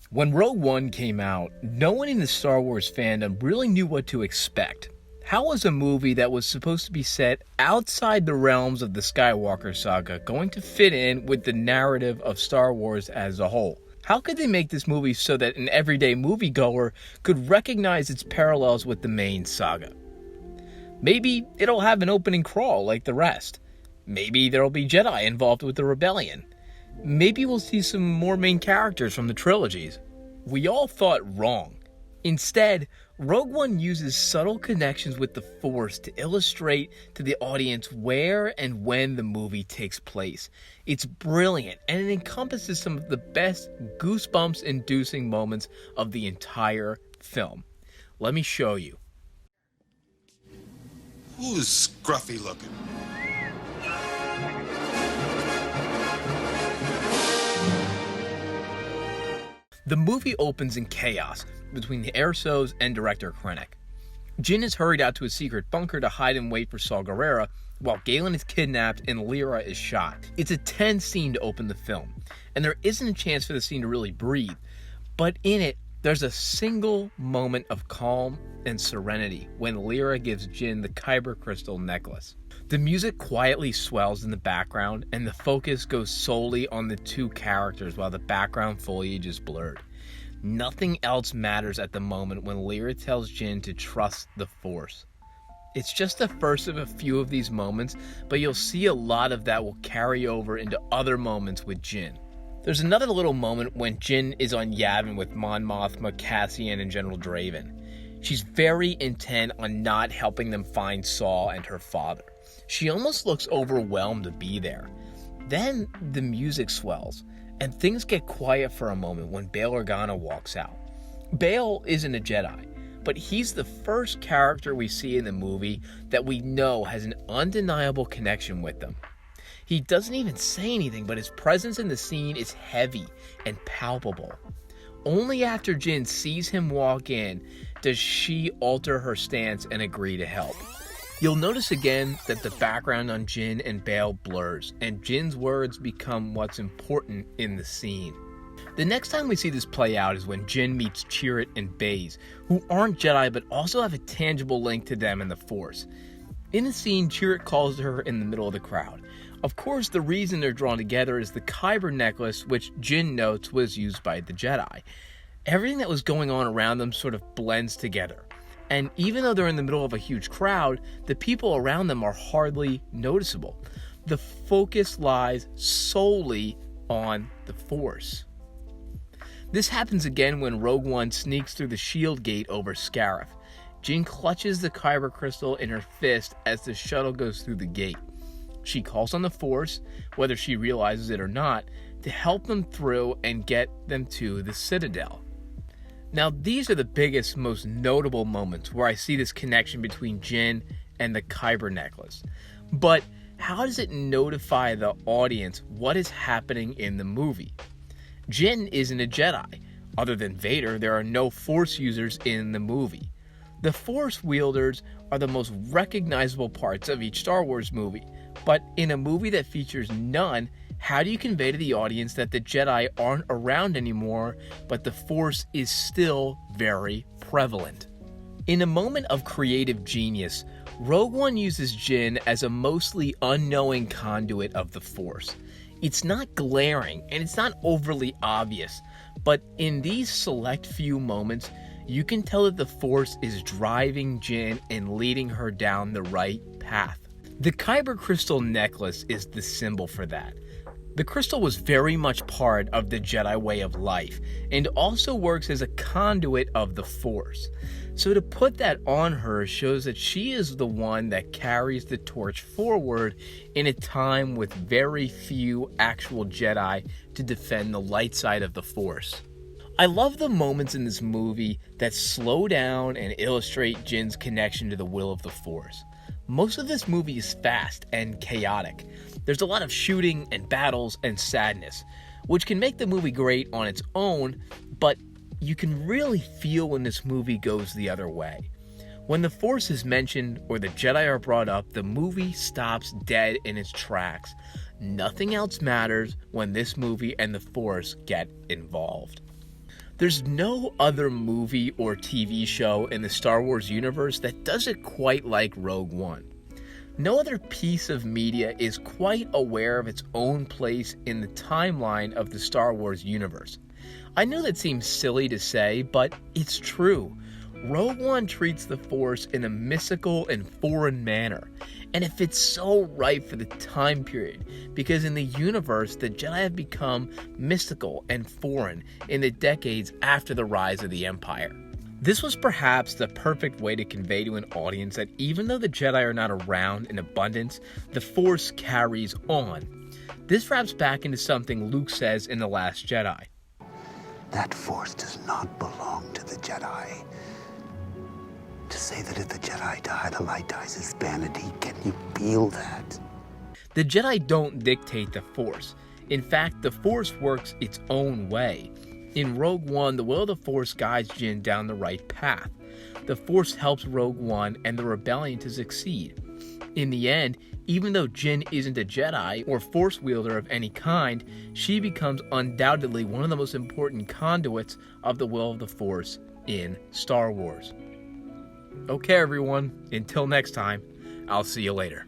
When Rogue One came out, no one in the Star Wars fandom really knew what to expect. How was a movie that was supposed to be set outside the realms of the Skywalker Saga going to fit in with the narrative of Star Wars as a whole? How could they make this movie so that an everyday moviegoer could recognize its parallels with the main saga? Maybe it'll have an opening crawl like the rest. Maybe there'll be Jedi involved with the rebellion. Maybe we'll see some more main characters from the trilogies. We all thought wrong. Instead, Rogue One uses subtle connections with the Force to illustrate to the audience where and when the movie takes place. It's brilliant, and it encompasses some of the best goosebumps-inducing moments of the entire film. Let me show you. Who's scruffy looking? The movie opens in chaos between the Ersos and Director Krennic. Jin is hurried out to a secret bunker to hide and wait for Saw Gerrera, while Galen is kidnapped and Lyra is shot. It's a tense scene to open the film, and there isn't a chance for the scene to really breathe, but in it, there's a single moment of calm and serenity when Lyra gives Jin the Kyber crystal necklace. The music quietly swells in the background, and the focus goes solely on the two characters while the background foliage is blurred. Nothing else matters at the moment when Lyra tells Jin to trust the Force. It's just the first of a few of these moments, but you'll see a lot of that will carry over into other moments with Jin. There's another little moment when Jin is on Yavin with Mon Mothma, Cassian, and General Draven. She's very intent on not helping them find Saw and her father. She almost looks overwhelmed to be there. Then the music swells, and things get quiet for a moment when Bail Organa walks out. Bail isn't a Jedi, but he's the first character we see in the movie that we know has an undeniable connection with them. He doesn't even say anything, but his presence in the scene is heavy and palpable. Only after Jin sees him walk in does she alter her stance and agree to help. You'll notice again that the background on Jin and Bail blurs, and Jin's words become what's important in the scene. The next time we see this play out is when Jin meets Chirrut and Baze, who aren't Jedi but also have a tangible link to them and the Force. In the scene, Chirrut calls to her in the middle of the crowd. Of course, the reason they're drawn together is the Kyber necklace, which Jin notes was used by the Jedi. Everything that was going on around them sort of blends together. And even though they're in the middle of a huge crowd, the people around them are hardly noticeable. The focus lies solely on the Force. This happens again when Rogue One sneaks through the shield gate over Scarif. Jin clutches the Kyber crystal in her fist as the shuttle goes through the gate. She calls on the Force, whether she realizes it or not, to help them through and get them to the Citadel. Now, these are the biggest, most notable moments where I see this connection between Jin and the Kyber necklace. But how does it notify the audience what is happening in the movie? Jin isn't a Jedi. Other than Vader, there are no Force users in the movie. The Force wielders are the most recognizable parts of each Star Wars movie, but in a movie that features none, how do you convey to the audience that the Jedi aren't around anymore, but the Force is still very prevalent? In a moment of creative genius, Rogue One uses Jin as a mostly unknowing conduit of the Force. It's not glaring and it's not overly obvious, but in these select few moments, you can tell that the Force is driving Jin and leading her down the right path. The Kyber crystal necklace is the symbol for that. The crystal was very much part of the Jedi way of life, and also works as a conduit of the Force. So to put that on her shows that she is the one that carries the torch forward in a time with very few actual Jedi to defend the light side of the Force. I love the moments in this movie that slow down and illustrate Jin's connection to the will of the Force. Most of this movie is fast and chaotic. There's a lot of shooting and battles and sadness, which can make the movie great on its own, but you can really feel when this movie goes the other way. When the Force is mentioned or the Jedi are brought up, the movie stops dead in its tracks. Nothing else matters when this movie and the Force get involved. There's no other movie or TV show in the Star Wars universe that does it quite like Rogue One. No other piece of media is quite aware of its own place in the timeline of the Star Wars universe. I know that seems silly to say, but it's true. Rogue One treats the Force in a mystical and foreign manner, and it fits so right for the time period, because in the universe, the Jedi have become mystical and foreign in the decades after the rise of the Empire. This was perhaps the perfect way to convey to an audience that even though the Jedi are not around in abundance, the Force carries on. This wraps back into something Luke says in The Last Jedi. That Force does not belong to the Jedi. To say that if the Jedi die, the light dies is vanity. Can you feel that? The Jedi don't dictate the Force. In fact, the Force works its own way. In Rogue One, the will of the Force guides Jyn down the right path. The Force helps Rogue One and the rebellion to succeed. In the end, even though Jyn isn't a Jedi or Force wielder of any kind, she becomes undoubtedly one of the most important conduits of the will of the Force in Star Wars. Okay, everyone, until next time, I'll see you later.